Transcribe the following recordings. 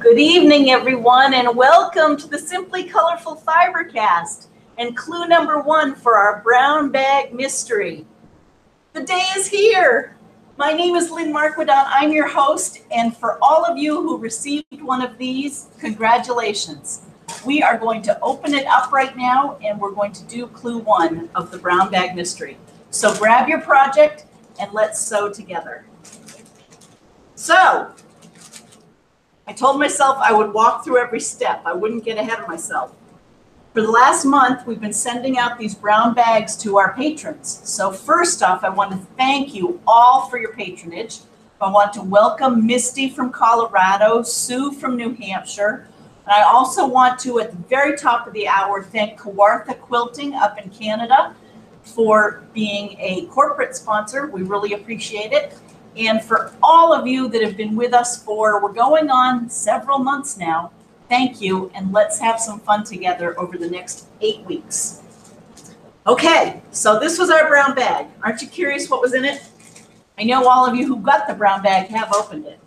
Good evening, everyone, and welcome to the Simply Colorful Fibercast and clue number 1 for our brown bag mystery. The day is here. My name is Lynn. I'm your host, and for all of you who received one of these, congratulations. We are going to open it up right now, and we're going to do clue 1 of the brown bag mystery. So grab your project and let's sew together. So, I told myself I would walk through every step. I wouldn't get ahead of myself. For the last month, we've been sending out these brown bags to our patrons. So first off, I want to thank you all for your patronage. I want to welcome Misty from Colorado, Sue from New Hampshire. And I also want to, at the very top of the hour, thank Kawartha Quilting up in Canada for being a corporate sponsor. We really appreciate it. And for all of you that have been with us we're going on several months now, thank you, and let's have some fun together over the next 8 weeks. Okay, so this was our brown bag. Aren't you curious what was in it? I know all of you who got the brown bag have opened it.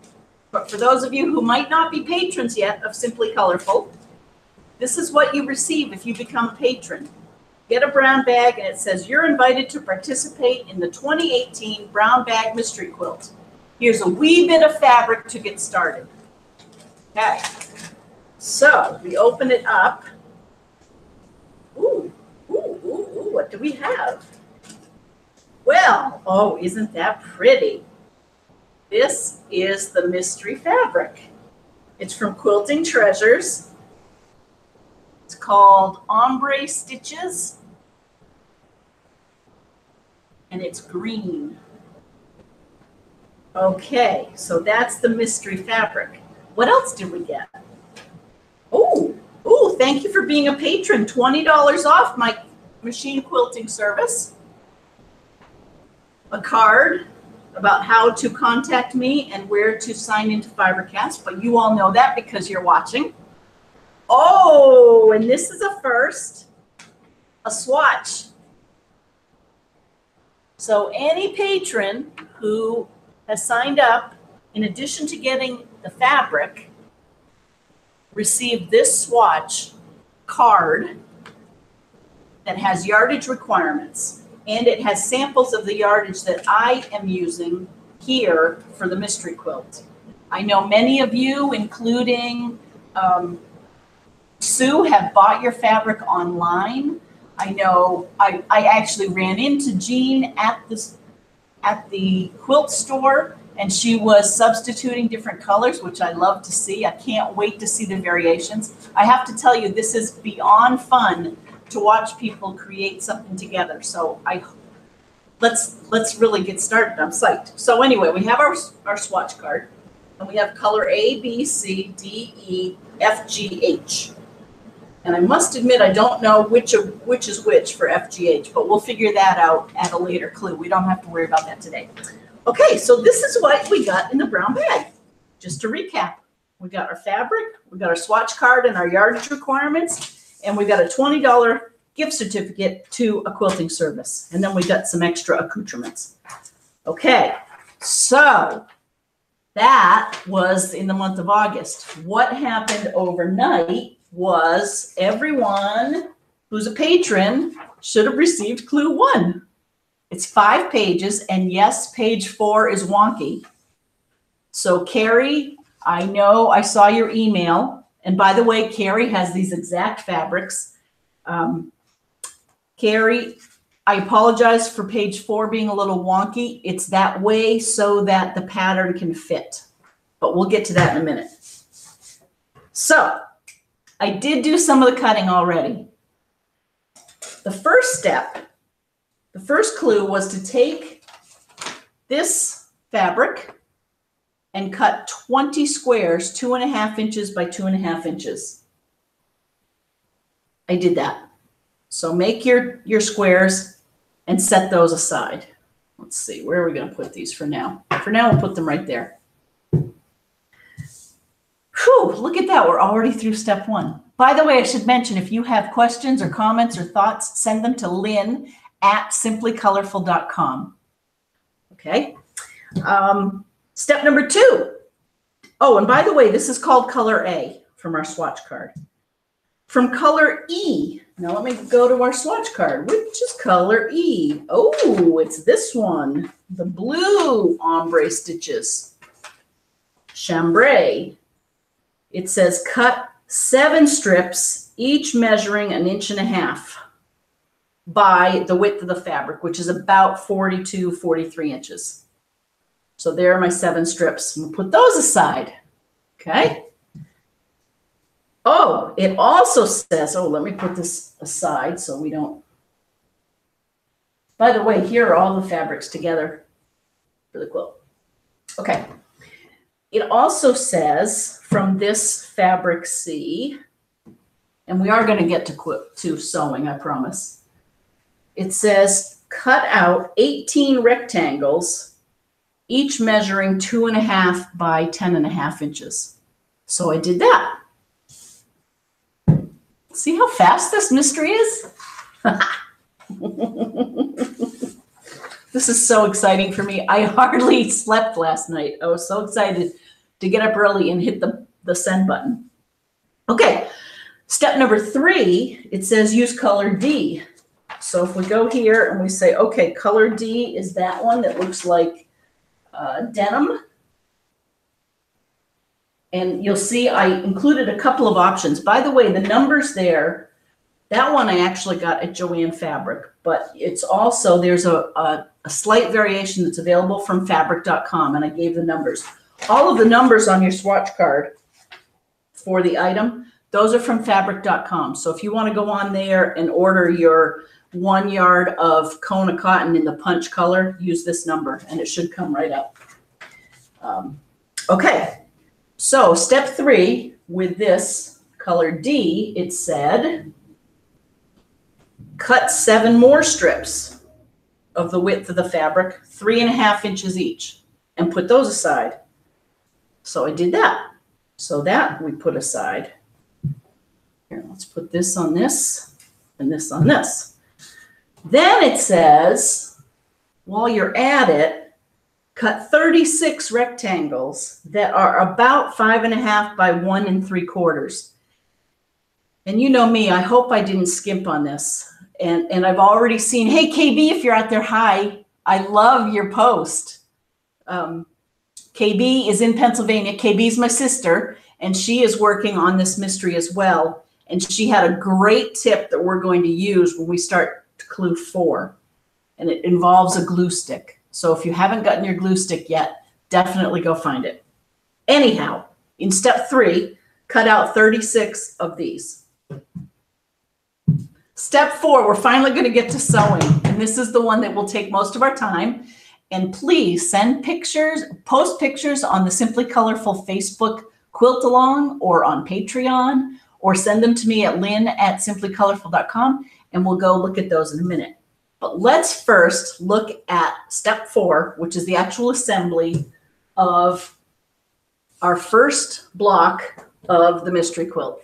But for those of you who might not be patrons yet of Simply Colorful, this is what you receive if you become a patron. Get a brown bag, and it says you're invited to participate in the 2018 Brown Bag Mystery Quilt. Here's a wee bit of fabric to get started. Okay, so we open it up. Ooh, what do we have? Well, oh, isn't that pretty? This is the mystery fabric. It's from Quilting Treasures. It's called Ombre Stitches, and it's green. Okay, so that's the mystery fabric. What else did we get? Oh, thank you for being a patron. $20 off my machine quilting service. A card about how to contact me and where to sign into Fibercast, but you all know that because you're watching. Oh, and this is a first, a swatch. So any patron who has signed up, in addition to getting the fabric, received this swatch card that has yardage requirements. And it has samples of the yardage that I am using here for the mystery quilt. I know many of you, including Sue, have bought your fabric online. I know I actually ran into Jean at the quilt store, and she was substituting different colors, which I love to see. I can't wait to see the variations. I have to tell you, this is beyond fun to watch people create something together. So let's really get started. I'm psyched. So anyway, we have our swatch card, and we have color A, B, C, D, E, F, G, H. And I must admit, I don't know which is which for FGH, but we'll figure that out at a later clue. We don't have to worry about that today. Okay, so this is what we got in the brown bag. Just to recap, we got our fabric, we got our swatch card and our yardage requirements, and we got a $20 gift certificate to a quilting service. And then we got some extra accoutrements. Okay, so that was in the month of August. What happened overnight was everyone who's a patron should have received clue 1. It's 5 pages, and yes, page 4 is wonky. So Carrie, I know I saw your email, and by the way, Carrie has these exact fabrics. Carrie, I apologize for page 4 being a little wonky. It's that way so that the pattern can fit, but we'll get to that in a minute. So I did do some of the cutting already. The first step, the first clue was to take this fabric and cut 20 squares, 2.5 inches by 2.5 inches. I did that. So make your squares and set those aside. Let's see, where are we going to put these for now? For now, we'll put them right there. Whew, look at that. We're already through step 1. By the way, I should mention, if you have questions or comments or thoughts, send them to Lynn at simplycolorful.com. Okay. Step number 2, Oh, and by the way, this is called color A from our swatch card. From color E, now let me go to our swatch card, which is color E. Oh, it's this one, the blue ombre stitches. Chambray. It says cut 7 strips, each measuring 1.5 inches by the width of the fabric, which is about 42, 43 inches. So there are my 7 strips. We'll put those aside, okay? Oh, it also says, oh, let me put this aside so we don't. By the way, here are all the fabrics together for the quilt. Okay. It also says from this fabric C, and we are going to get to sewing, I promise. It says cut out 18 rectangles, each measuring 2.5 by 10.5 inches. So I did that. See how fast this mystery is? This is so exciting for me. I hardly slept last night. I was so excited to get up early and hit the send button. Okay, step number 3, it says use color D. So if we go here and we say, okay, color D is that one that looks like denim. And you'll see I included a couple of options. By the way, the numbers there, that one I actually got at Joann Fabric, but it's also, there's a slight variation that's available from fabric.com, and I gave the numbers. All of the numbers on your swatch card for the item, those are from fabric.com. So if you want to go on there and order your 1 yard of Kona cotton in the punch color, use this number and it should come right up. Okay, so step 3 with this color D, it said cut 7 more strips of the width of the fabric, 3.5 inches each, and put those aside. So I did that. So that we put aside. Here, let's put this on this and this on this. Then it says, while you're at it, cut 36 rectangles that are about 5.5 by 1 3/4. And you know me, I hope I didn't skimp on this. And I've already seen, hey, KB, if you're out there, hi. I love your post. KB is in Pennsylvania. KB is my sister, and she is working on this mystery as well. And she had a great tip that we're going to use when we start clue 4. And it involves a glue stick. So if you haven't gotten your glue stick yet, definitely go find it. Anyhow, in step 3, cut out 36 of these. Step 4, we're finally going to get to sewing. And this is the one that will take most of our time. And please send pictures, post pictures on the Simply Colorful Facebook quilt along or on Patreon, or send them to me at lynn@simplycolorful.com, and we'll go look at those in a minute. But let's first look at step 4, which is the actual assembly of our first block of the mystery quilt.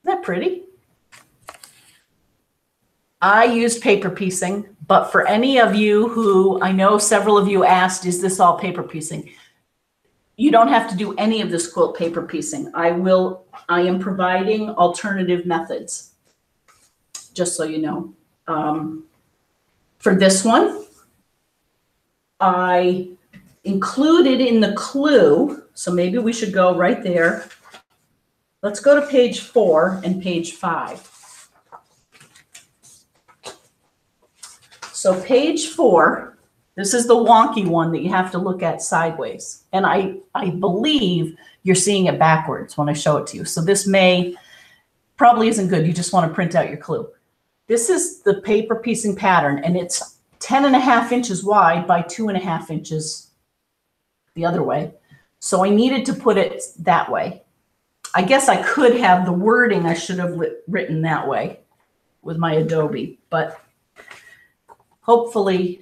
Isn't that pretty? I used paper piecing, but for any of you who, I know several of you asked, is this all paper piecing? You don't have to do any of this quilt paper piecing. I am providing alternative methods, just so you know. For this one, I included in the clue, so maybe we should go right there. Let's go to page 4 and page 5. So page 4, this is the wonky one that you have to look at sideways. And I believe you're seeing it backwards when I show it to you. So this probably isn't good. You just want to print out your clue. This is the paper piecing pattern, and it's 10.5 inches wide by 2.5 inches the other way. So I needed to put it that way. I guess I could have the wording I should have written that way with my Adobe, but hopefully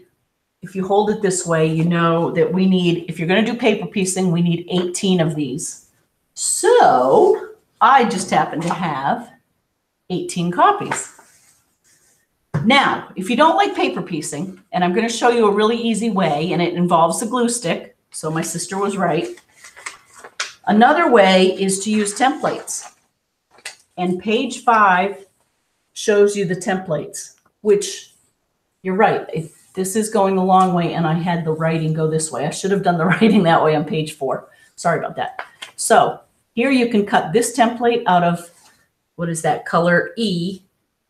if you hold it this way, you know that we need, if you're going to do paper piecing, we need 18 of these. So I just happen to have 18 copies. Now, if you don't like paper piecing, and I'm going to show you a really easy way, and it involves a glue stick, So my sister was right. Another way is to use templates. And page 5 shows you the templates, which you're right. This is going the long way, and I had the writing go this way. I should have done the writing that way on page 4. Sorry about that. So here you can cut this template out of, what is that, color E,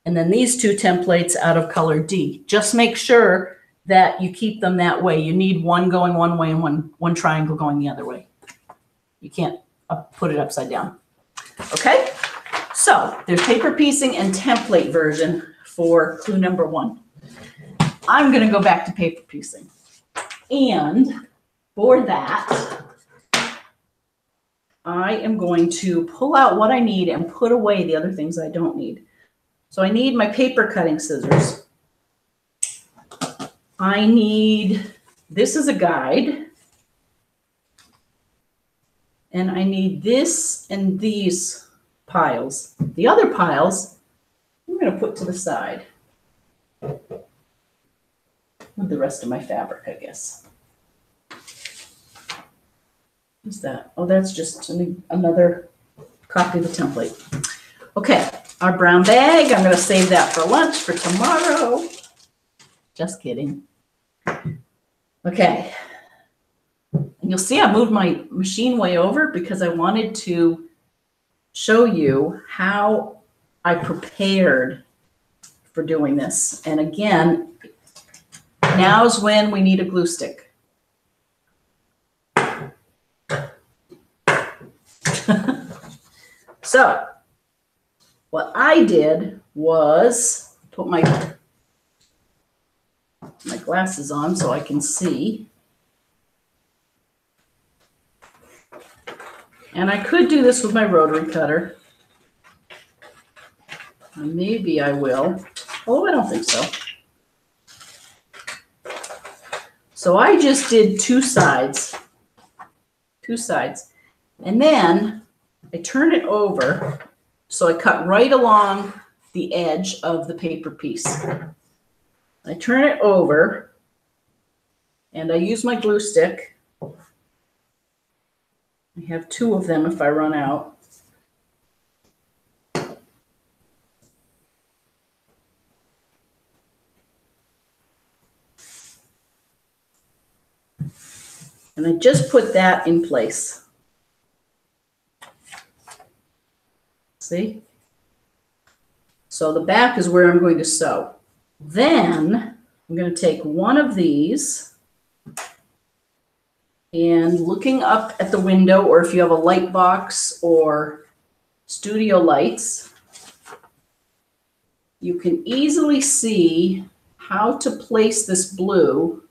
and then these 2 templates out of color D. Just make sure that you keep them that way. You need one going one way and one triangle going the other way. You can't put it upside down. Okay, so there's paper piecing and template version for clue number 1. I'm going to go back to paper piecing. And for that, I am going to pull out what I need and put away the other things I don't need. So I need my paper cutting scissors. I need, this is a guide. And I need this and these piles. The other piles, I'm going to put to the side with the rest of my fabric, I guess. What's that? Oh, that's just another copy of the template. Okay, our brown bag, I'm going to save that for lunch for tomorrow. Just kidding. Okay. And you'll see I moved my machine way over because I wanted to show you how I prepared for doing this. And again, now's when we need a glue stick. So what I did was put my glasses on so I can see. And I could do this with my rotary cutter. Maybe I will. Oh, I don't think so. So I just did 2 sides. 2 sides. And then I turn it over. So I cut right along the edge of the paper piece. I turn it over and I use my glue stick. I have 2 of them if I run out. And I just put that in place. See? So the back is where I'm going to sew. Then I'm going to take one of these and looking up at the window, or if you have a light box or studio lights, you can easily see how to place this blue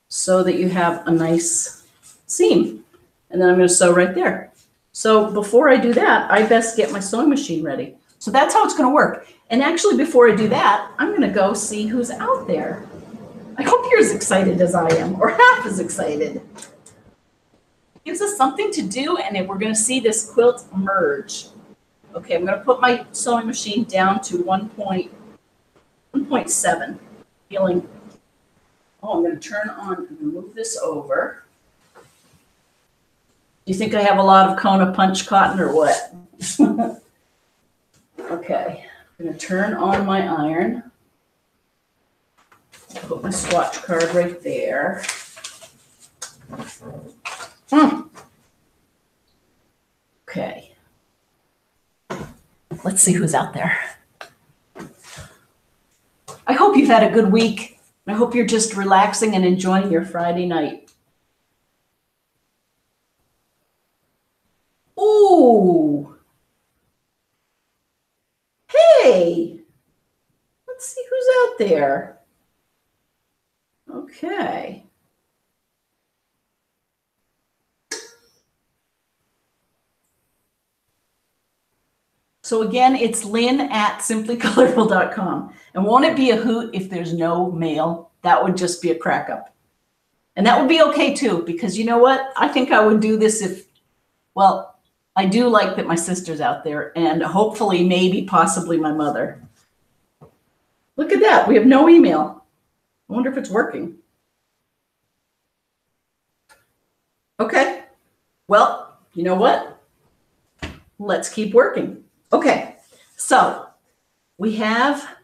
so that you have a nice seam. And then I'm going to sew right there. So before I do that, I best get my sewing machine ready. So that's how it's going to work. And actually, before I do that, I'm going to go see who's out there. I hope you're as excited as I am, or half as excited. It gives us something to do, and we're going to see this quilt merge. Okay, I'm going to put my sewing machine down to 1.7. Feeling, oh, I'm going to turn on, I'm going to move this over. Do you think I have a lot of Kona punch cotton or what? Okay, I'm going to turn on my iron. Put my swatch card right there. Okay. Let's see who's out there. I hope you've had a good week. I hope you're just relaxing and enjoying your Friday night. Ooh. Hey. Let's see who's out there. Okay. So again, it's Lynn at simplycolorful.com. And won't it be a hoot if there's no mail? That would just be a crack up. And that would be okay too, because you know what? I think I would do this if, well, I do like that my sister's out there, and hopefully, maybe, possibly my mother. Look at that. We have no email. I wonder if it's working. Okay. Well, you know what? Let's keep working. Okay. So we have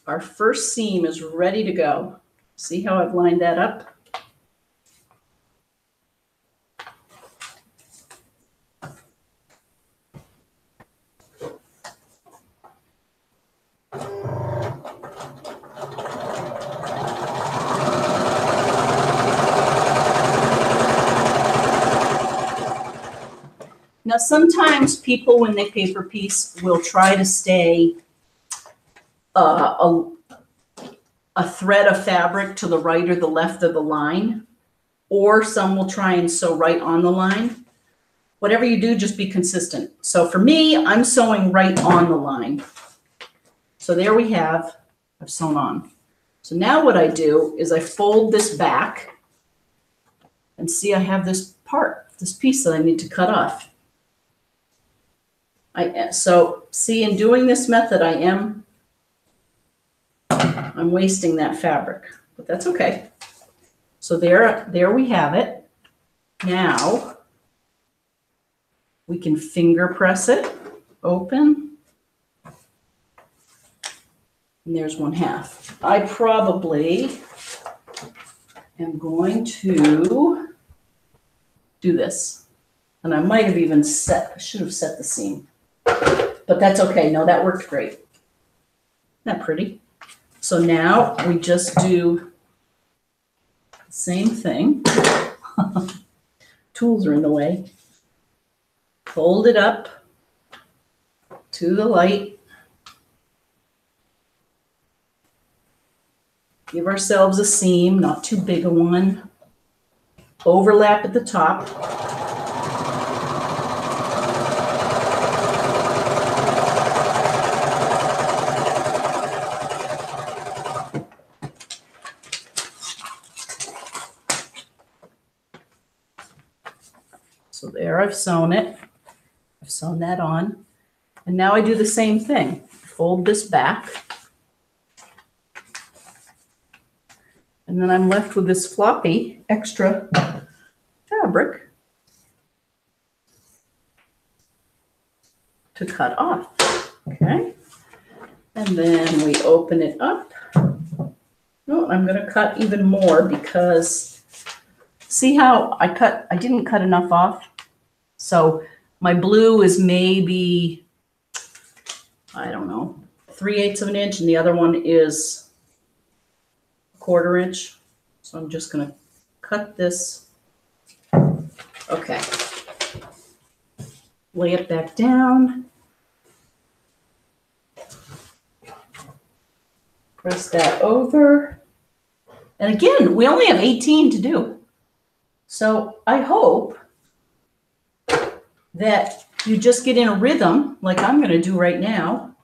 our first seam is ready to go. See how I've lined that up? Now, sometimes people, when they paper piece, will try to stay a thread of fabric to the right or the left of the line, or some will try and sew right on the line. Whatever you do, just be consistent. So for me, I'm sewing right on the line. So there we have, I've sewn on. So now what I do is I fold this back, and see I have this part, this piece that I need to cut off. So see, in doing this method, I'm wasting that fabric, but that's okay. So there we have it. Now we can finger press it open. And there's 1/2. I probably am going to do this. And I might have even I should have set the seam. But that's okay. No, that worked great. Isn't that pretty? So now we just do the same thing. Tools are in the way. Fold it up to the light. Give ourselves a seam, not too big a one. Overlap at the top. So there, I've sewn it. I've sewn that on. And now I do the same thing. Fold this back. And then I'm left with this floppy extra fabric to cut off. Okay. And then we open it up. Oh, I'm going to cut even more because see how I didn't cut enough off. So my blue is maybe, I don't know, 3/8 of an inch, and the other one is 1/4 inch. So I'm just going to cut this. Okay. Lay it back down. Press that over. And again, we only have 18 to do. So I hope that you just get in a rhythm like I'm going to do right now.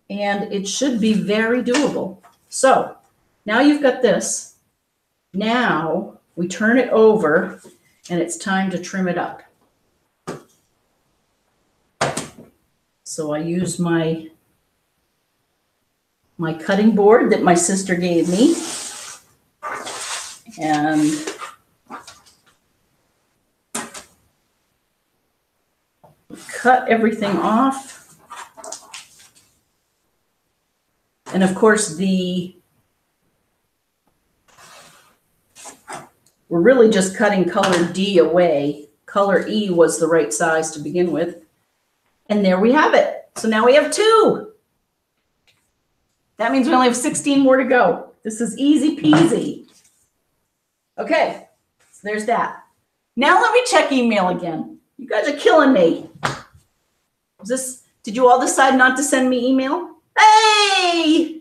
And it should be very doable. So now you've got this. Now we turn it over and it's time to trim it up. So I use my cutting board that my sister gave me. And cut everything off. And of course, we're really just cutting color D away. Color E was the right size to begin with. And there we have it. So now we have 2. That means we only have 16 more to go. This is easy peasy. Okay, so there's that. Now let me check email again. You guys are killing me. Did you all decide not to send me email? Hey!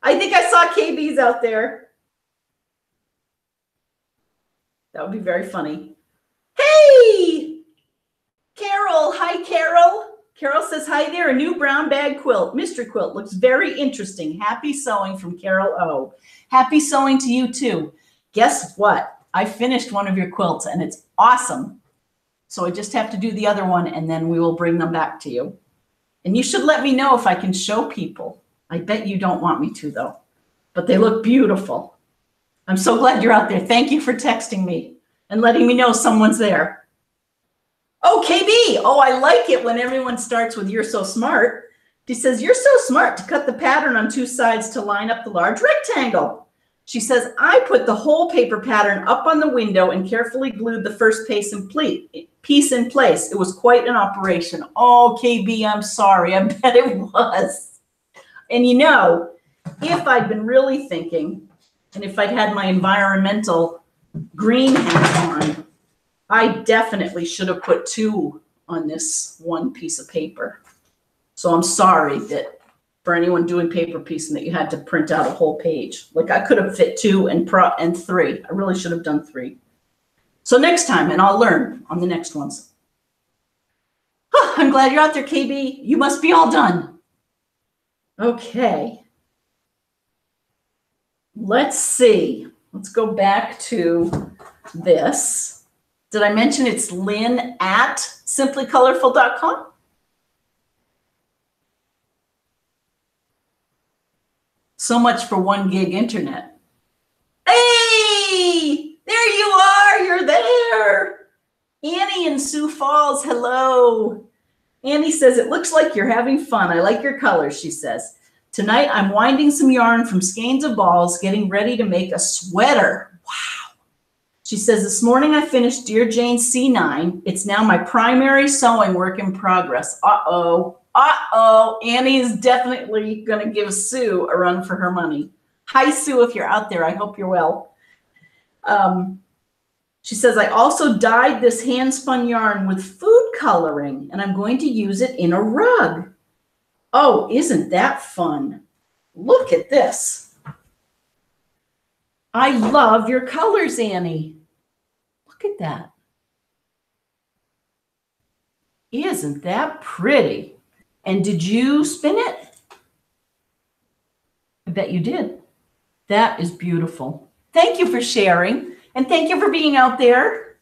I think I saw KB's out there. That would be very funny. Hey! Carol, hi Carol. Carol says, hi there, a new brown bag quilt. Mystery quilt looks very interesting. Happy sewing from Carol O. Happy sewing to you too. Guess what? I finished one of your quilts and it's awesome. So I just have to do the other one, and then we will bring them back to you. And you should let me know if I can show people. I bet you don't want me to, though. But they look beautiful. I'm so glad you're out there. Thank you for texting me and letting me know someone's there. Oh, KB. Oh, I like it when everyone starts with "you're so smart." She says, "You're so smart to cut the pattern on 2 sides to line up the large rectangle." She says, "I put the whole paper pattern up on the window and carefully glued the first piece in place. It was quite an operation." Oh, KB, I'm sorry. I bet it was. And you know, if I'd been really thinking, and if I'd had my environmental green hat on, I definitely should have put 2 on this one piece of paper. So I'm sorry that for anyone doing paper piecing that you had to print out a whole page. Like I could have fit 2 and 3. I really should have done 3. So next time, and I'll learn on the next ones. I'm glad you're out there, KB. You must be all done. Okay. Let's see. Let's go back to this. Did I mention it's Lynn at simplycolorful.com? So much for 1 gig internet. Hey, there you are. You're there. Annie in Sioux Falls. Hello. Annie says, "It looks like you're having fun. I like your colors," she says. "Tonight, I'm winding some yarn from skeins of balls, getting ready to make a sweater." Wow. She says, "This morning I finished Dear Jane C9. It's now my primary sewing work in progress." Uh-oh. Uh-oh. Annie is definitely going to give Sue a run for her money. Hi, Sue, if you're out there. I hope you're well. She says, "I also dyed this hand-spun yarn with food coloring, and I'm going to use it in a rug." Oh, isn't that fun? Look at this. I love your colors, Annie. Look at that. Isn't that pretty? And did you spin it? I bet you did. That is beautiful. Thank you for sharing, and thank you for being out there.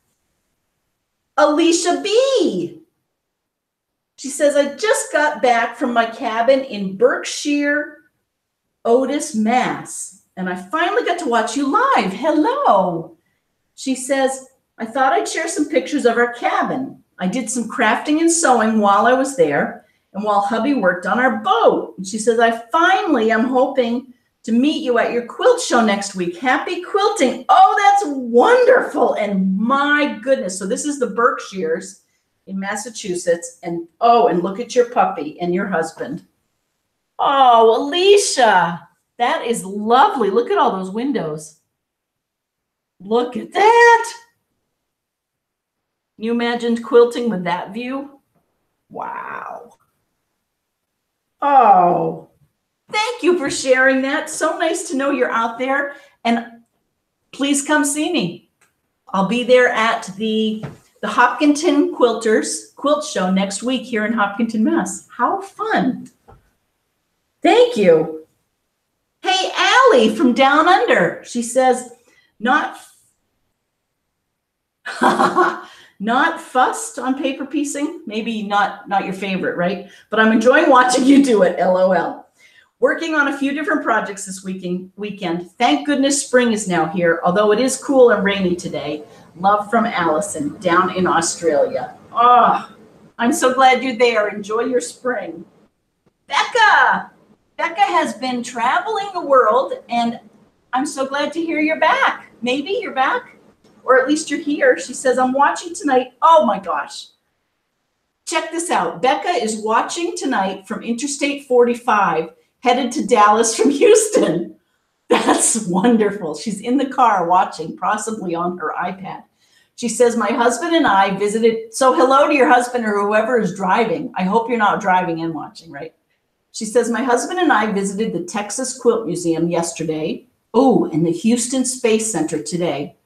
Alicia B. She says, "I just got back from my cabin in Berkshire, Otis, Mass, and I finally got to watch you live. Hello." She says, "I thought I'd share some pictures of our cabin. I did some crafting and sewing while I was there and while hubby worked on our boat." And she says, "I finally am hoping to meet you at your quilt show next week. Happy quilting." Oh, that's wonderful. And my goodness. So this is the Berkshires in Massachusetts. And oh, and look at your puppy and your husband. Oh, Alicia, that is lovely. Look at all those windows. Look at that. Can you imagine quilting with that view? Wow. Oh, thank you for sharing that. So nice to know you're out there. And please come see me. I'll be there at the Hopkinton Quilters Quilt Show next week here in Hopkinton, Mass. How fun. Thank you. Hey, Allie from Down Under. She says, not fussed on paper piecing. Maybe not your favorite, right? But I'm enjoying watching you do it, LOL. Working on a few different projects this weekend. Thank goodness spring is now here, although it is cool and rainy today. Love from Allison down in Australia. Oh, I'm so glad you're there. Enjoy your spring. Becca has been traveling the world, and I'm so glad to hear you're back. Maybe you're back, or at least you're here. She says, "I'm watching tonight." Oh my gosh. Check this out. Becca is watching tonight from Interstate 45, headed to Dallas from Houston. That's wonderful. She's in the car watching, possibly on her iPad. She says, "My husband and I visited." So hello to your husband or whoever is driving. I hope you're not driving and watching, right? She says, "My husband and I visited the Texas Quilt Museum yesterday. Oh, and the Houston Space Center today.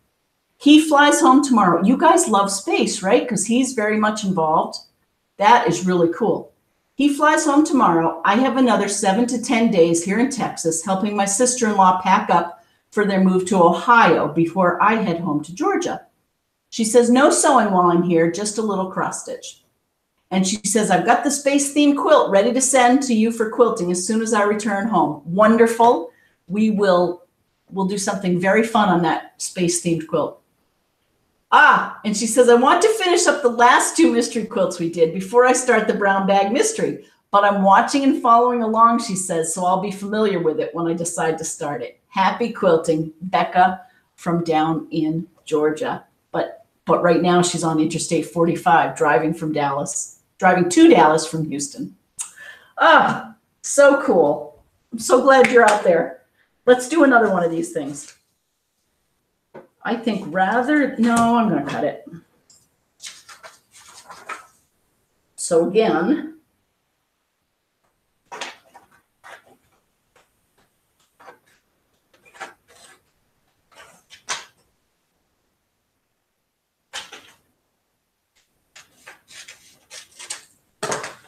He flies home tomorrow." You guys love space, right? Because he's very much involved. That is really cool. "He flies home tomorrow. I have another 7 to 10 days here in Texas, helping my sister-in-law pack up for their move to Ohio before I head home to Georgia. She says, no sewing while I'm here, just a little cross stitch. And she says, I've got the space themed quilt ready to send to you for quilting as soon as I return home. Wonderful. We'll do something very fun on that space themed quilt. And she says, I want to finish up the last 2 mystery quilts we did before I start the brown bag mystery, but I'm watching and following along, she says, so I'll be familiar with it when I decide to start it. Happy quilting, Becca from down in Georgia. But right now she's on Interstate 45, driving to Dallas from Houston. So cool. I'm so glad you're out there. Let's do another one of these things. I think no, I'm going to cut it. So again,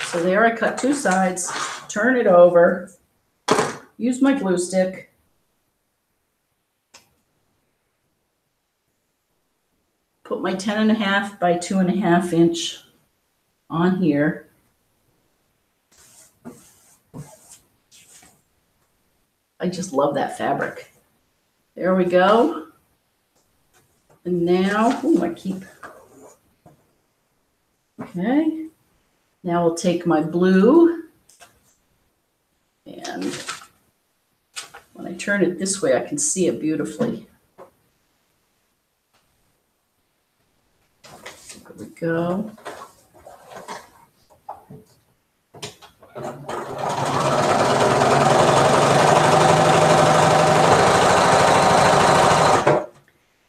so there I cut 2 sides, turn it over, use my glue stick. Put my 10.5 by 2.5 inch on here. I just love that fabric. There we go. And now, okay. Now we'll take my blue, and when I turn it this way, I can see it beautifully. There we go.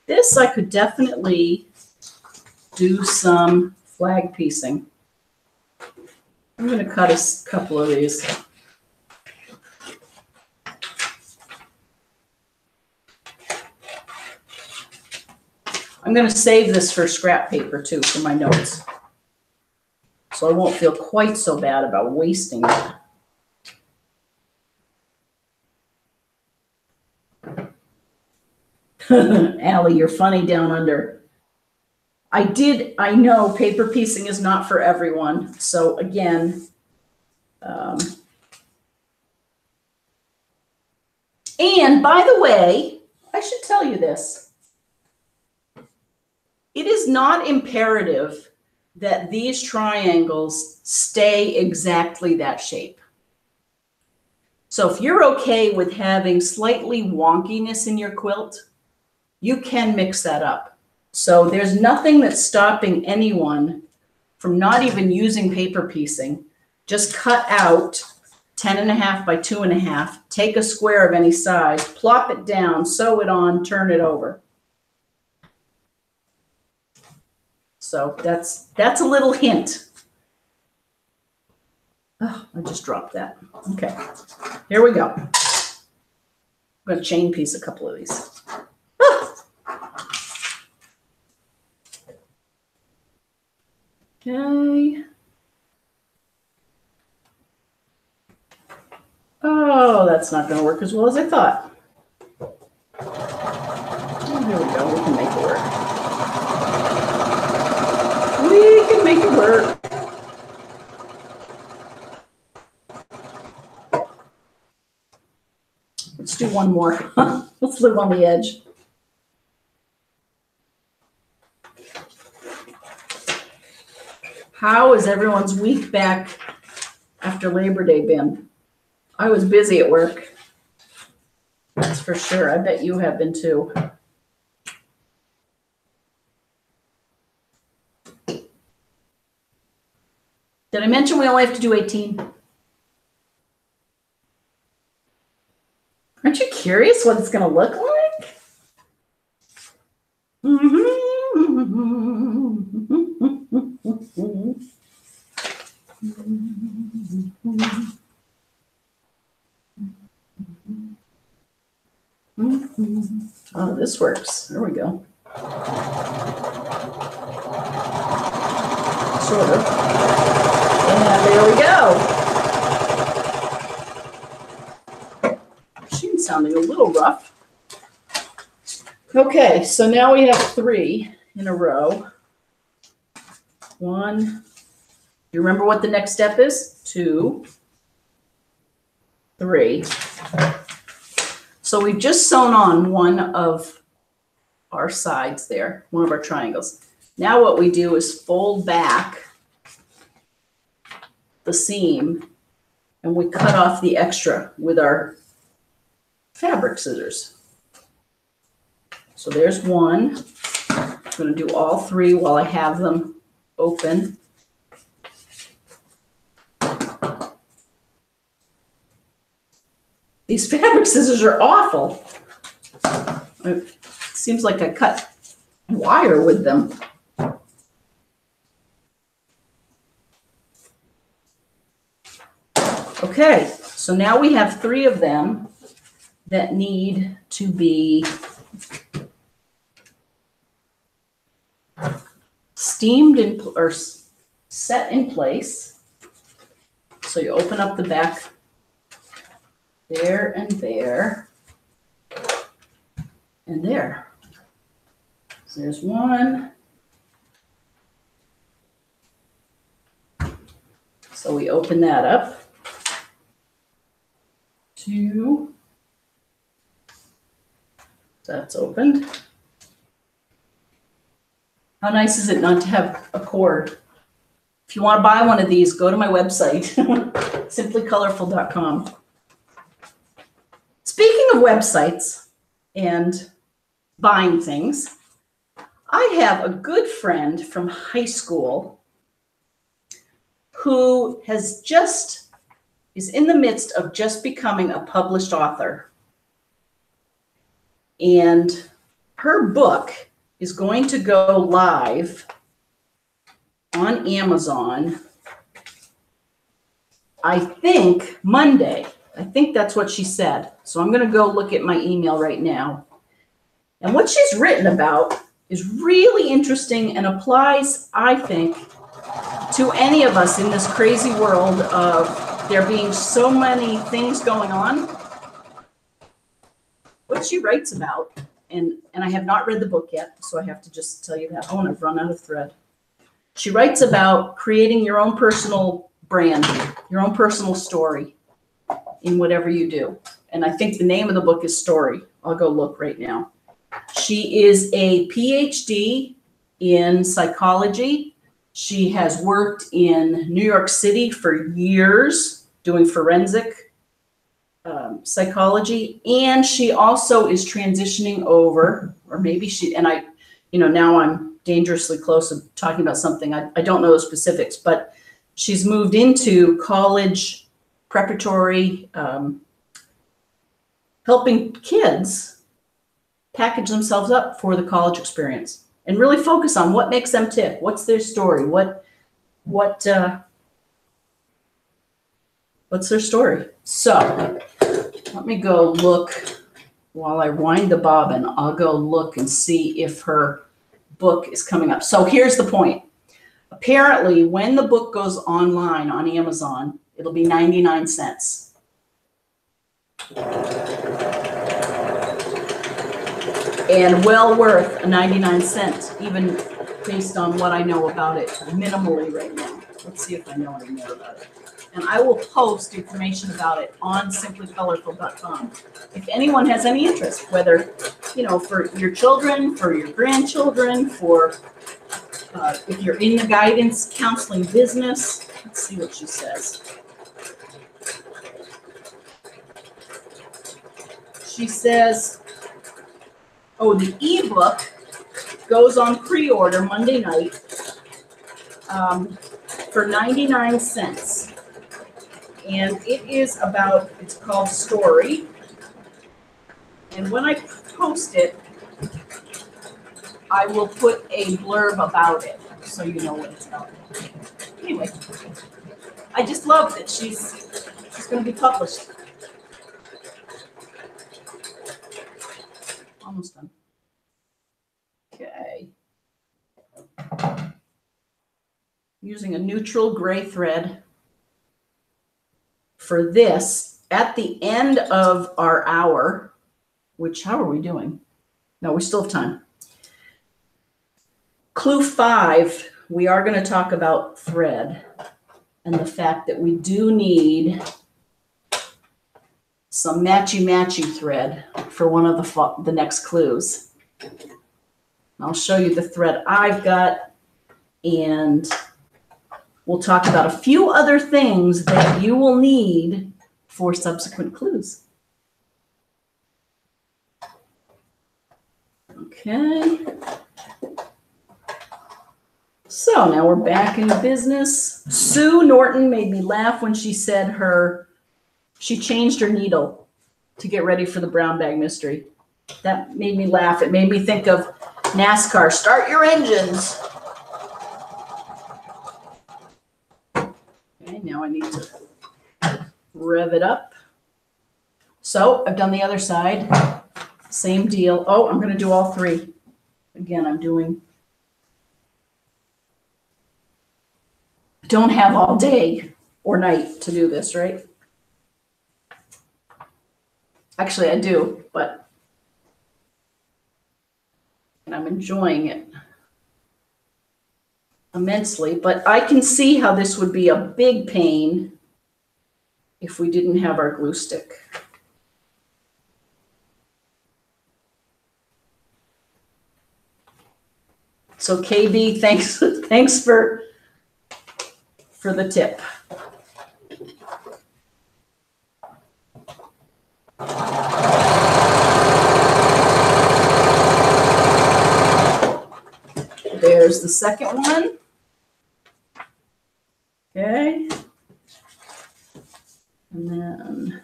This I could definitely do some flag piecing. I'm going to cut a couple of these. I'm going to save this for scrap paper too, for my notes. So I won't feel quite so bad about wasting it. Allie, you're funny down under. I know paper piecing is not for everyone. So again, and by the way, I should tell you this. It is not imperative that these triangles stay exactly that shape. So if you're okay with having slightly wonkiness in your quilt, you can mix that up. So there's nothing that's stopping anyone from not even using paper piecing. Just cut out 10.5 by 2.5, take a square of any size, plop it down, sew it on, turn it over. So that's a little hint. Oh, I just dropped that. Okay, here we go. I'm going to chain piece a couple of these. Okay. Oh, that's not going to work as well as I thought. Oh, here we go. We can make it work. We can make it work. Let's do one more. Let's live on the edge. How has everyone's week back after Labor Day been? I was busy at work. That's for sure. I bet you have been too. Did I mention we only have to do 18? Aren't you curious what it's going to look like? Oh, this works. There we go. Sort of. And there we go. Machine's sounding a little rough. Okay, so now we have 3. in a row. 1. Do you remember what the next step is? 2, 3. So we've just sewn on one of our sides there, one of our triangles. Now what we do is fold back the seam and we cut off the extra with our fabric scissors. So there's one. I'm going to do all 3 while I have them open. These fabric scissors are awful. It seems like I cut wire with them. Okay, so now we have 3 of them that need to be steamed in, or set in place. So you open up the back there and there and there. So there's 1. So we open that up. 2. That's opened. How nice is it not to have a cord? If you want to buy one of these, go to my website, simplycolorful.com. Speaking of websites and buying things, I have a good friend from high school who is in the midst of just becoming a published author. And her book is going to go live on Amazon, I think Monday. I think that's what she said. So I'm going to go look at my email right now. And what she's written about is really interesting and applies, I think, to any of us in this crazy world of there being so many things going on. What she writes about, and I have not read the book yet, so I have to just tell you that. Oh, and I've run out of thread. She writes about creating your own personal brand, your own personal story in whatever you do. And I think the name of the book is Story. I'll go look right now. She is a PhD in psychology. She has worked in New York City for years doing forensic psychology, and she also is transitioning over, or maybe she, and I, now I'm dangerously close to talking about something. I don't know the specifics, but she's moved into college preparatory, helping kids package themselves up for the college experience and really focus on what makes them tick. What's their story? What's their story? So let me go look while I wind the bobbin. I'll go look and see if her book is coming up. So here's the point. Apparently, when the book goes online on Amazon, it'll be 99 cents. And well worth a 99 cent, even based on what I know about it minimally right now. Let's see if I know any more about it. And I will post information about it on simplycolorful.com. If anyone has any interest, whether, for your children, for your grandchildren, for if you're in the guidance counseling business. Let's see what she says. She says, the ebook goes on pre-order Monday night for 99 cents. And it's called Story. And when I post it, I will put a blurb about it so you know what it's about. Anyway, I just love that she's going to be published. Almost done. Okay. Using a neutral gray thread for this at the end of our hour, which how are we doing? No, we still have time. Clue 5, we are going to talk about thread and the fact that we do need some matchy-matchy thread for one of the next clues. I'll show you the thread I've got, and we'll talk about a few other things that you will need for subsequent clues. Okay. So now we're back in business. Sue Norton made me laugh when she said she changed her needle to get ready for the brown bag mystery. That made me laugh. It made me think of NASCAR. Start your engines. Okay, now I need to rev it up. So I've done the other side. Same deal. Oh, I'm going to do all three. Again, I don't have all day or night to do this, right? Actually, I do, but I'm enjoying it immensely. But I can see how this would be a big pain if we didn't have our glue stick. So KB, thanks for the tip. There's the second one. Okay. And then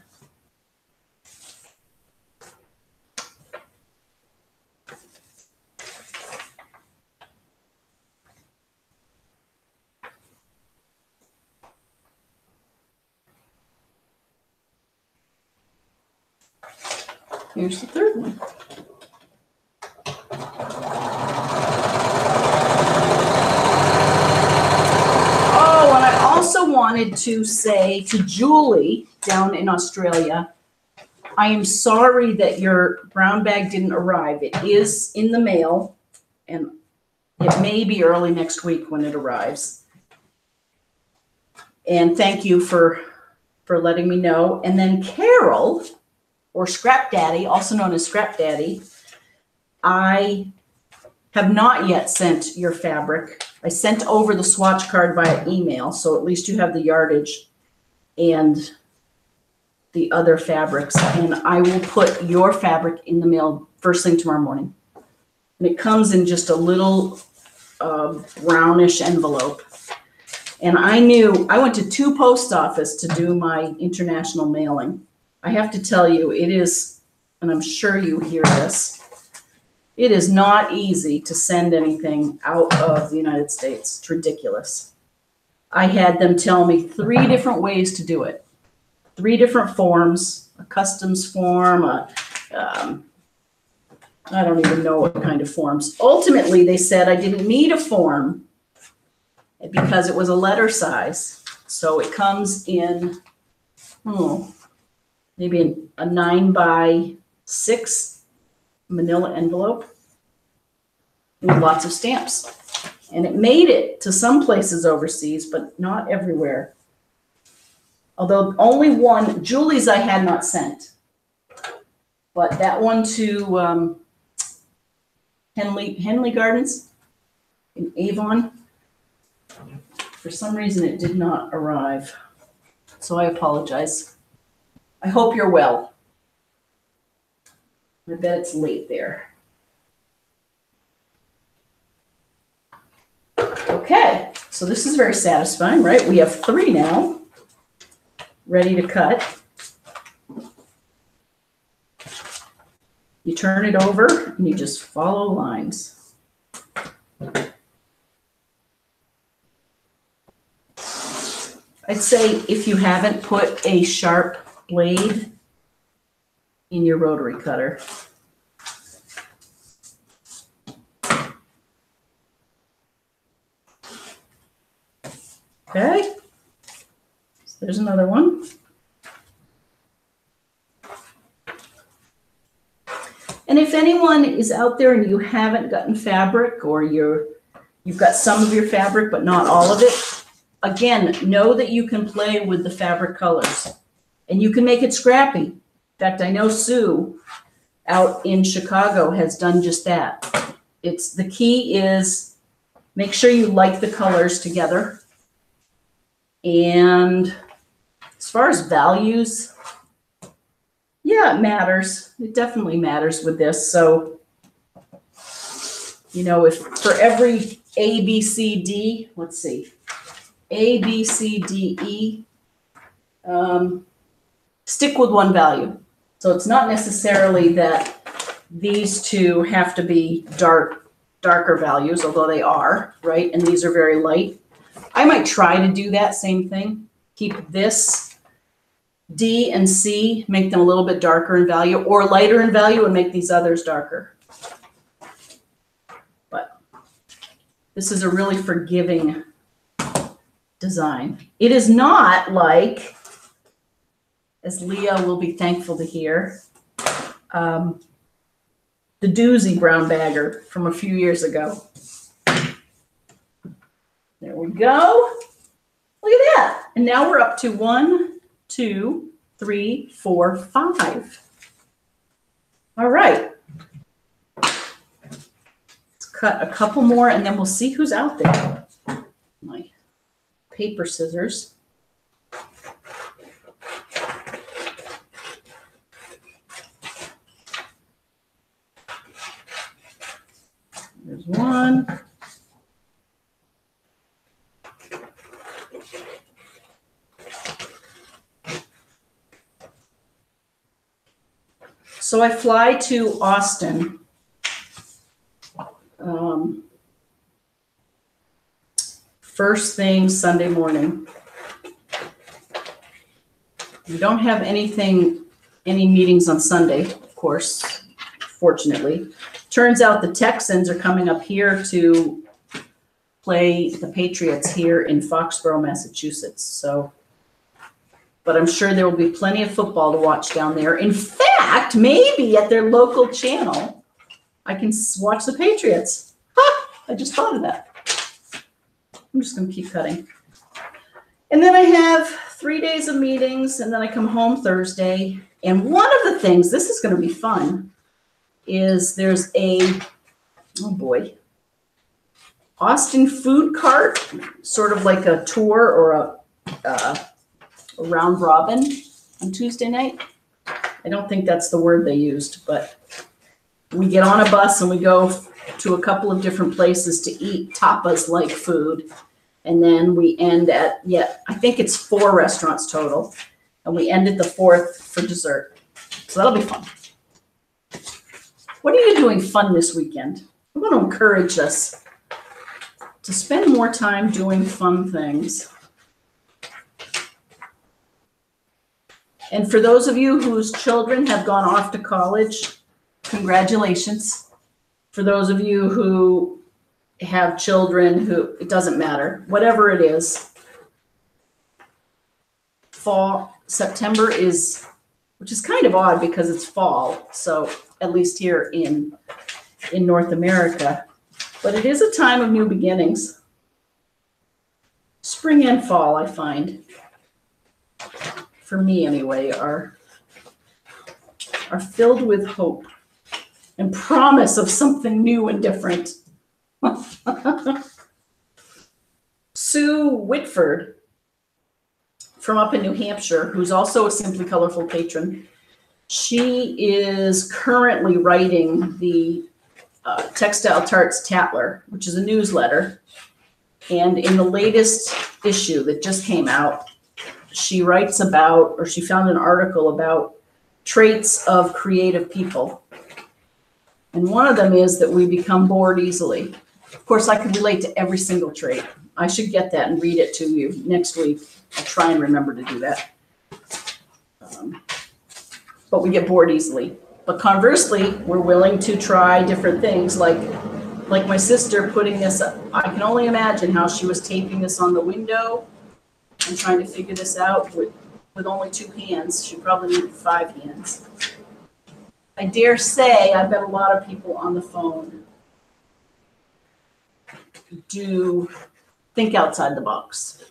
here's the third one. Oh, and I also wanted to say to Julie down in Australia, I am sorry that your brown bag didn't arrive. It is in the mail, and it may be early next week when it arrives. And thank you for letting me know. And then Carol, or Scrap Daddy, also known as Scrap Daddy, I have not yet sent your fabric. I sent over the swatch card via email, so at least you have the yardage and the other fabrics. And I will put your fabric in the mail first thing tomorrow morning. And it comes in just a little brownish envelope. And I went to 2 post offices to do my international mailing. I have to tell you, it is, and I'm sure you hear this, it is not easy to send anything out of the United States. It's ridiculous. I had them tell me 3 different ways to do it. 3 different forms, a customs form, I don't even know what kind of forms. Ultimately, they said I didn't need a form because it was a letter size. So it comes in, maybe a 9x6 manila envelope with lots of stamps. And it made it to some places overseas, but not everywhere. Although only one, Julie's I had not sent. But that one to Henley Gardens in Avon, for some reason it did not arrive. So I apologize. I hope you're well. I bet it's late there. Okay, so this is very satisfying, right? We have 3 now, ready to cut. You turn it over and you just follow lines. I'd say if you haven't put a sharp blade in your rotary cutter. Okay, so there's another one. And if anyone is out there and you haven't gotten fabric, or you're You've got some of your fabric, but not all of it. Again, know that you can play with the fabric colors and you can make it scrappy. In fact, I know Sue out in Chicago has done just that. The key is make sure you like the colors together. And as far as values, yeah, it matters. It definitely matters with this. So, you know, if for every A, B, C, D, let's see, A, B, C, D, E, stick with one value. So it's not necessarily that these two have to be darker values, although they are, right? And these are very light. I might try to do that same thing. Keep this D and C, make them a little bit darker in value or lighter in value and make these others darker. But this is a really forgiving design. It is not like, as Leah will be thankful to hear, the doozy brown bagger from a few years ago. There we go. Look at that. And now we're up to 1, 2, 3, 4, 5. All right. Let's cut a couple more and then we'll see who's out there. My paper scissors. There's one. So I fly to Austin first thing Sunday morning. We don't have any meetings on Sunday, of course, fortunately. Turns out the Texans are coming up here to play the Patriots here in Foxborough, Massachusetts. So, but I'm sure there will be plenty of football to watch down there. In fact, maybe at their local channel, I can watch the Patriots. I just thought of that. I'm just going to keep cutting. And then I have 3 days of meetings, and then I come home Thursday. And one of the things, this is going to be fun, is there's Austin food cart, sort of like a tour or a round robin on Tuesday night. I don't think that's the word they used, but we get on a bus and we go to a couple of different places to eat tapas-like food. And then we end at, I think it's 4 restaurants total. And we end at the 4th for dessert. So that'll be fun. What are you doing fun this weekend? I want to encourage us to spend more time doing fun things. And for those of you whose children have gone off to college, congratulations. For those of you who have children who, it doesn't matter, whatever it is, September is, which is kind of odd because it's fall, so at least here in North America, but it is a time of new beginnings. Spring and fall, I find, for me anyway, are filled with hope and promise of something new and different. Sue Whitford from up in New Hampshire, who's also a Simply Colorful patron, she is currently writing the Textile Tarts Tatler, which is a newsletter. And in the latest issue that just came out, she writes about, or she found an article about traits of creative people. And one of them is that we become bored easily. Of course, I can relate to every single trait. I should get that and read it to you next week. I'll try and remember to do that. But we get bored easily. But conversely, we're willing to try different things, like my sister putting this up. I can only imagine how she was taping this on the window and trying to figure this out with only 2 hands. She probably needed 5 hands. I dare say I bet a lot of people on the phone think outside the box.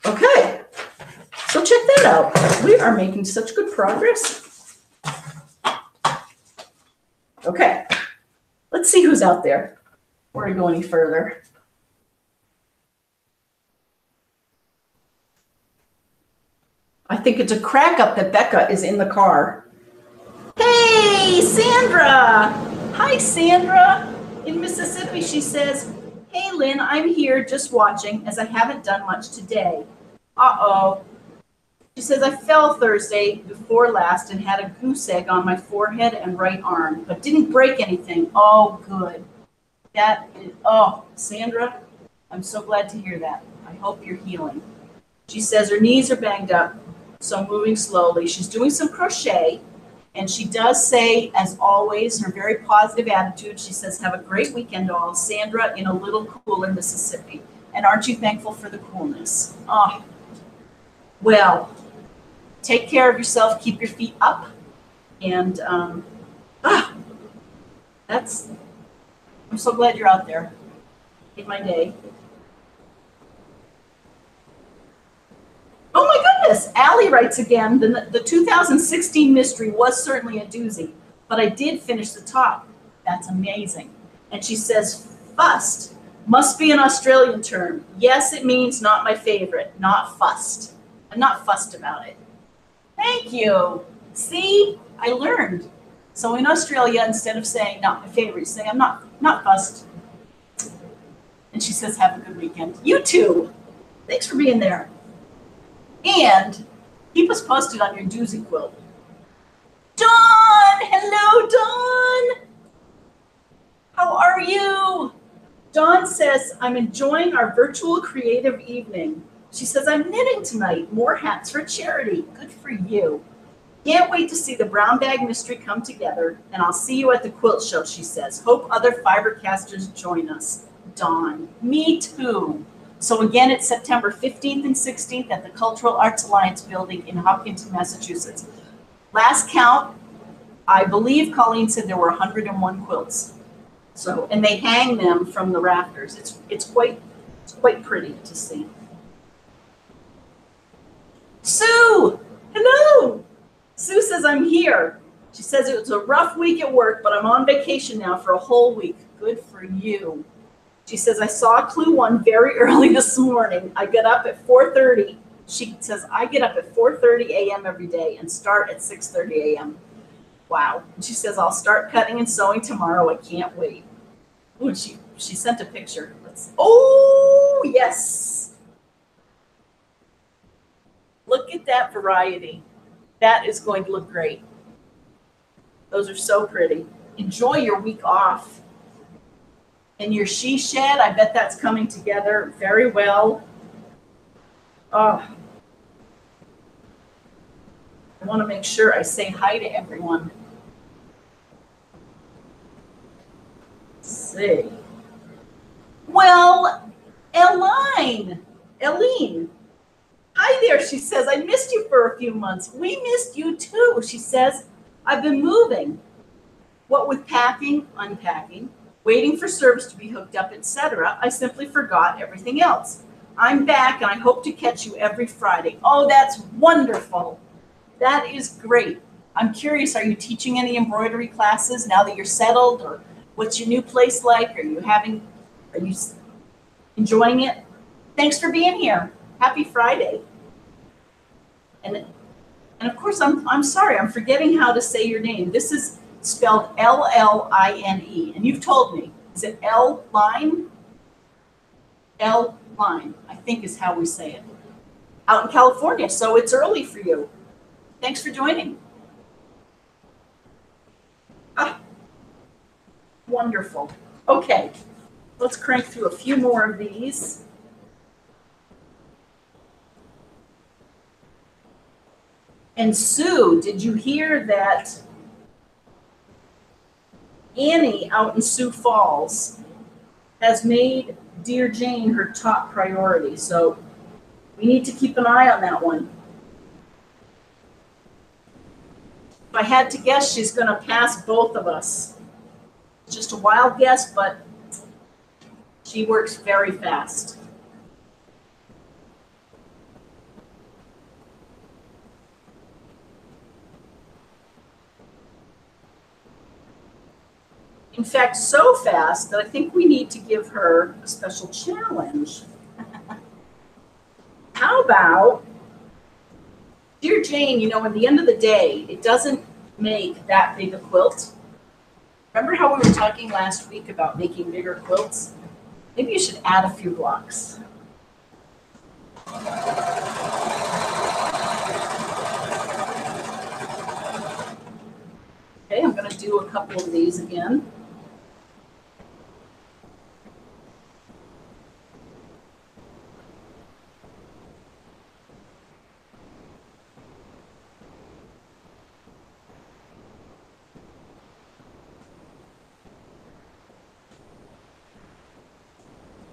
Okay, so check that out. We are making such good progress. Okay, let's see who's out there before we go any further. I think it's a crack up that Becca is in the car. Hey, Sandra. Hi, Sandra. In Mississippi, she says, hey, Lynn, I'm here just watching as I haven't done much today. Uh-oh. She says, I fell Thursday before last and had a goose egg on my forehead and right arm, but didn't break anything. Oh, good. Oh, Sandra, I'm so glad to hear that. I hope you're healing. She says her knees are banged up, so moving slowly. She's doing some crochet, and she does say, as always, her very positive attitude. She says, have a great weekend, all. Sandra in a little cooler Mississippi. And aren't you thankful for the coolness? Oh, well, take care of yourself. Keep your feet up. And I'm so glad you're out there. Made my day. Oh my goodness, Allie writes again, the 2016 mystery was certainly a doozy, but I did finish the top. That's amazing. And she says, fussed must be an Australian term. Yes, it means not my favorite, not fussed. I'm not fussed about it. Thank you. See, I learned. So in Australia, instead of saying not my favorite, you say I'm not fussed. And she says, have a good weekend. You too. Thanks for being there. And keep us posted on your doozy quilt. Dawn! Hello, Dawn! How are you? Dawn says, I'm enjoying our virtual creative evening. She says, I'm knitting tonight. More hats for charity. Good for you. Can't wait to see the brown bag mystery come together, and I'll see you at the quilt show, she says. Hope other Fibercasters join us. Dawn. Me too. So again, it's September 15th and 16th at the Cultural Arts Alliance building in Hopkinton, Massachusetts. Last count, I believe Colleen said there were 101 quilts. So, and they hang them from the rafters. It's quite pretty to see. Sue, hello. Sue says, I'm here. She says it was a rough week at work, but I'm on vacation now for a whole week. Good for you. She says, I saw Clue 1 very early this morning. I get up at 4:30. She says, I get up at 4:30 a.m. every day and start at 6:30 a.m. Wow. And she says, I'll start cutting and sewing tomorrow. I can't wait. Ooh, she sent a picture. Oh, yes. Look at that variety. That is going to look great. Those are so pretty. Enjoy your week off. And your she shed, I bet that's coming together very well. Oh, I want to make sure I say hi to everyone. Let's see. Well, Eileen, hi there, she says, I missed you for a few months. We missed you too, she says. I've been moving. What with packing, unpacking, waiting for service to be hooked up, etc., I simply forgot everything else. I'm back, and I hope to catch you every Friday. Oh, that's wonderful. That is great. I'm curious, are you teaching any embroidery classes now that you're settled, or what's your new place like? Are you enjoying it? Thanks for being here. Happy Friday. And of course, I'm sorry, I'm forgetting how to say your name. This is spelled L-L-I-N-E, and you've told me. Is it L-Line? L-Line, I think is how we say it. Out in California, so it's early for you. Thanks for joining. Ah, wonderful. Okay, let's crank through a few more of these. And Sue, did you hear that Annie out in Sioux Falls has made Dear Jane her top priority? So we need to keep an eye on that one. If I had to guess, she's going to pass both of us. just a wild guess, but she works very fast. In fact, so fast that I think we need to give her a special challenge. How about, dear Jane, you know, at the end of the day, it doesn't make that big a quilt. Remember how we were talking last week about making bigger quilts? Maybe you should add a few blocks. Okay, I'm going to do a couple of these again.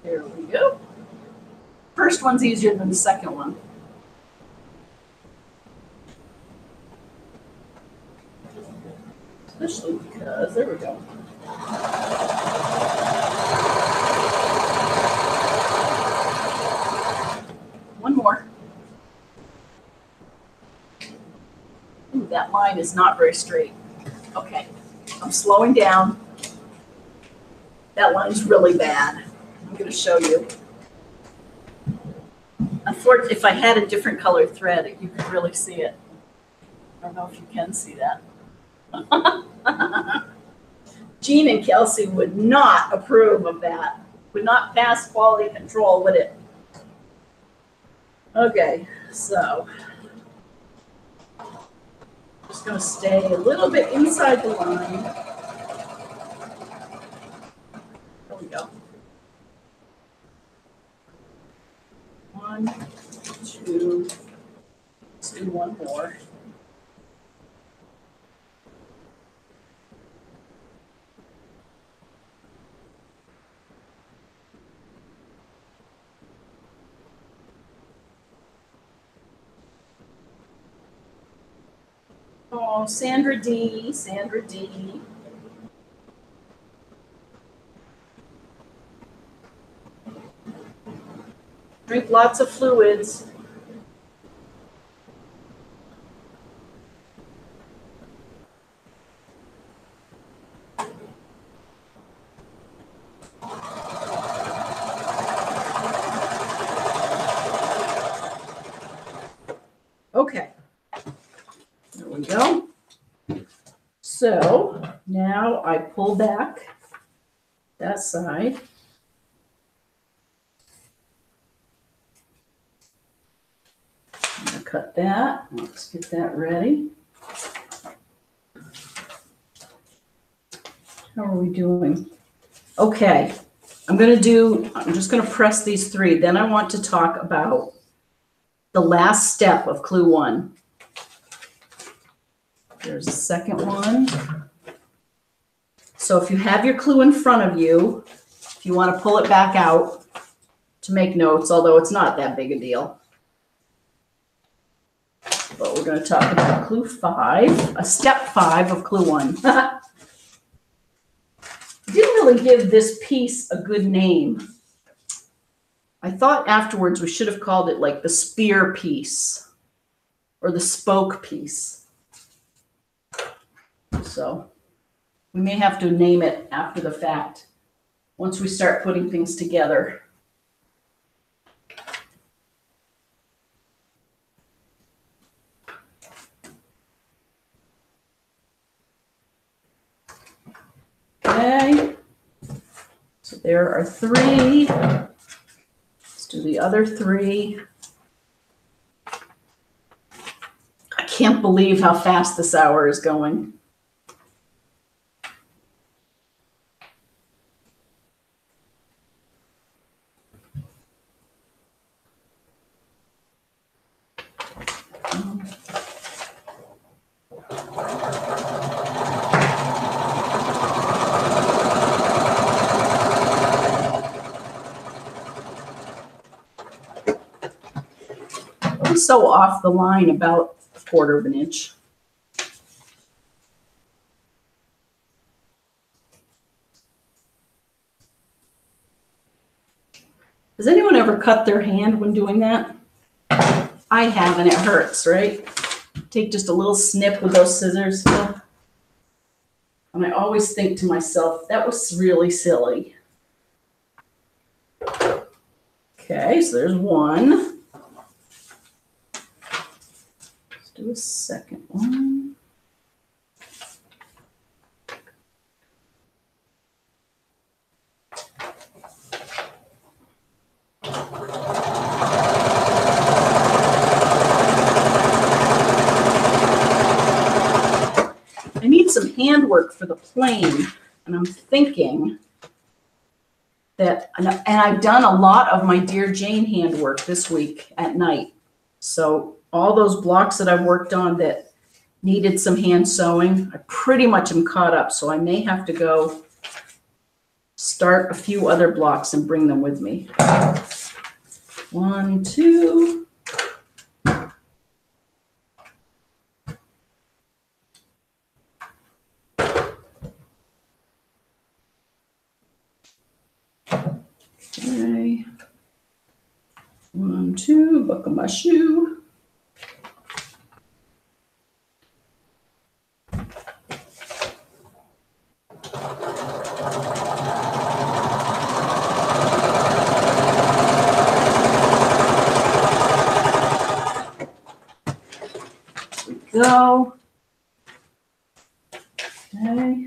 There we go. First one's easier than the second one. Especially because, there we go. One more. Ooh, that line is not very straight. Okay, I'm slowing down. That line's really bad. I'm going to show you. Unfortunately, if I had a different color thread, you could really see it. I don't know if you can see that. Jean and Kelsey would not approve of that. Would not pass quality control, would it? Okay, so just going to stay a little bit inside the line. There we go. 1, 2, let's do one more. Oh, Sandra D, Sandra D. Drink lots of fluids. Okay, there we go. So now I pull back that side. I'm going to cut that. Let's get that ready. How are we doing? Okay, I'm just going to press these 3. Then I want to talk about the last step of clue 1. There's a second one. So if you have your clue in front of you, if you want to pull it back out to make notes, although it's not that big a deal. But we're going to talk about clue 5, a step 5 of clue 1. I didn't really give this piece a good name. I thought afterwards we should have called it like the spear piece or the spoke piece. So we may have to name it after the fact once we start putting things together. Okay, so there are 3. Let's do the other 3. I can't believe how fast this hour is going. So off the line about a 1/4 of an inch. Has anyone ever cut their hand when doing that? I have, and it hurts, right? Take just a little snip with those scissors. And I always think to myself, that was really silly. Okay, so there's one. Let's do a second one. I need some handwork for the plane, and I'm thinking that, and I've done a lot of my Dear Jane handwork this week at night. So all those blocks that I've worked on that needed some hand sewing, I pretty much am caught up. So I may have to go start a few other blocks and bring them with me. 1, 2. Okay. 1, 2, buckle my shoe. There we go. Okay.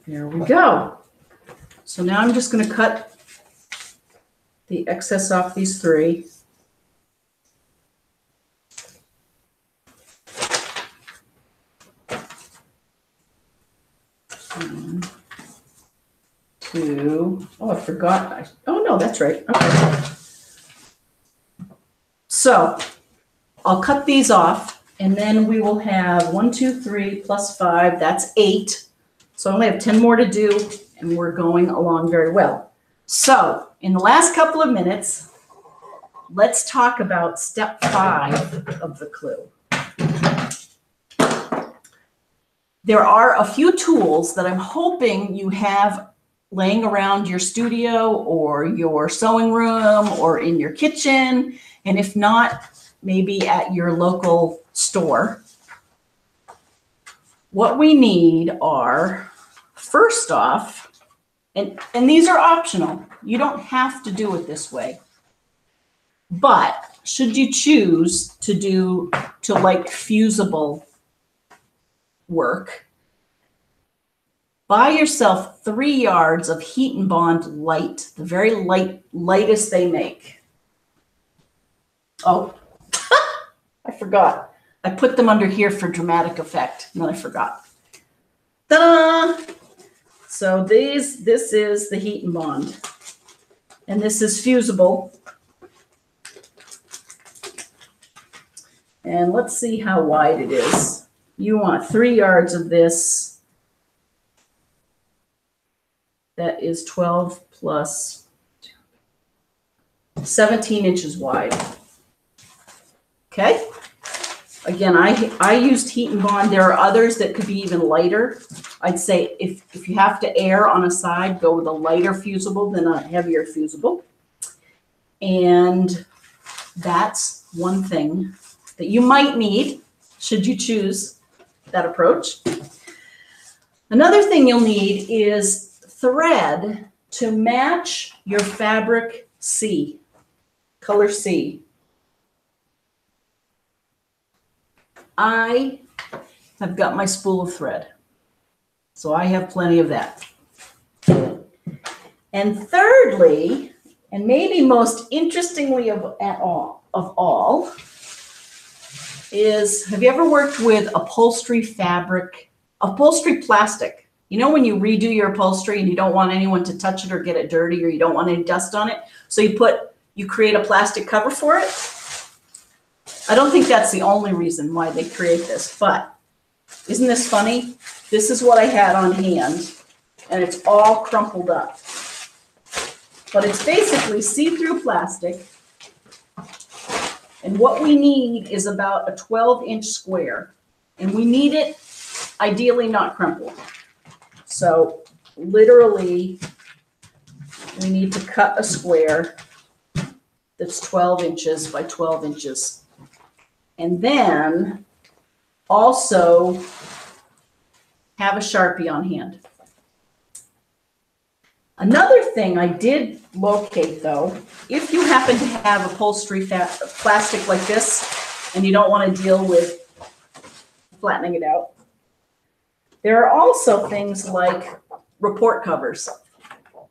There we go. So now I'm just going to cut the excess off these 3. One, 2. Oh, I forgot. Oh, no, that's right. Okay. So I'll cut these off, and then we will have 1, 2, 3 plus 5. That's 8. So I only have 10 more to do, and we're going along very well. So in the last couple of minutes, let's talk about step 5 of the clue. There are a few tools that I'm hoping you have laying around your studio or your sewing room or in your kitchen, and if not, maybe at your local store. What we need are, first off, and these are optional. You don't have to do it this way. But should you choose to like fusible work, buy yourself 3 yards of Heat and Bond light, the very lightest they make. Oh, I forgot. I put them under here for dramatic effect, and then I forgot. Ta-da! So this is the Heat and Bond, and this is fusible. And let's see how wide it is. You want 3 yards of this. That is 12 plus 17 inches wide. Okay. Again, I used Heat and Bond. There are others that could be even lighter. I'd say if you have to err on a side, go with a lighter fusible than a heavier fusible. And that's one thing that you might need should you choose that approach. Another thing you'll need is thread to match your fabric C, color C. I have got my spool of thread, so I have plenty of that. And thirdly, and maybe most interestingly of all, is have you ever worked with upholstery fabric, upholstery plastic? You know when you redo your upholstery and you don't want anyone to touch it or get it dirty, or you don't want any dust on it, so you create a plastic cover for it? I don't think that's the only reason why they create this, but isn't this funny? This is what I had on hand, and it's all crumpled up. But it's basically see-through plastic, and what we need is about a 12-inch square. And we need it ideally not crumpled. So literally, we need to cut a square that's 12 inches by 12 inches. And then also have a Sharpie on hand. Another thing I did locate though, if you happen to have upholstery plastic like this and you don't want to deal with flattening it out, there are also things like report covers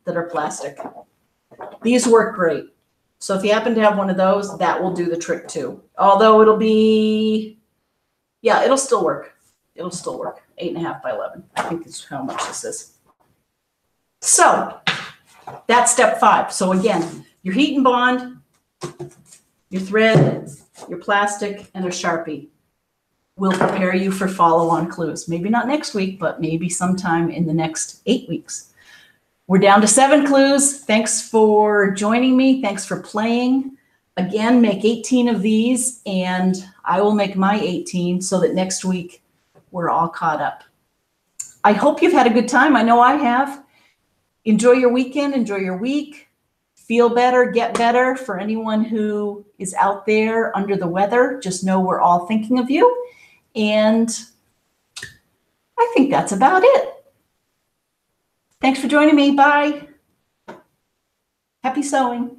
that are plastic. These work great. So if you happen to have one of those, that will do the trick too. Although it'll be, yeah, it'll still work. It'll still work. 8.5 by 11. I think is how much this is. So that's step 5. So again, your heat and bond, your thread, your plastic, and a Sharpie will prepare you for follow-on clues. Maybe not next week, but maybe sometime in the next 8 weeks. We're down to 7 clues. Thanks for joining me. Thanks for playing. Again, make 18 of these, and I will make my 18 so that next week we're all caught up. I hope you've had a good time. I know I have. Enjoy your weekend. Enjoy your week. Feel better. Get better. For anyone who is out there under the weather, just know we're all thinking of you. And I think that's about it. Thanks for joining me. Bye. Happy sewing.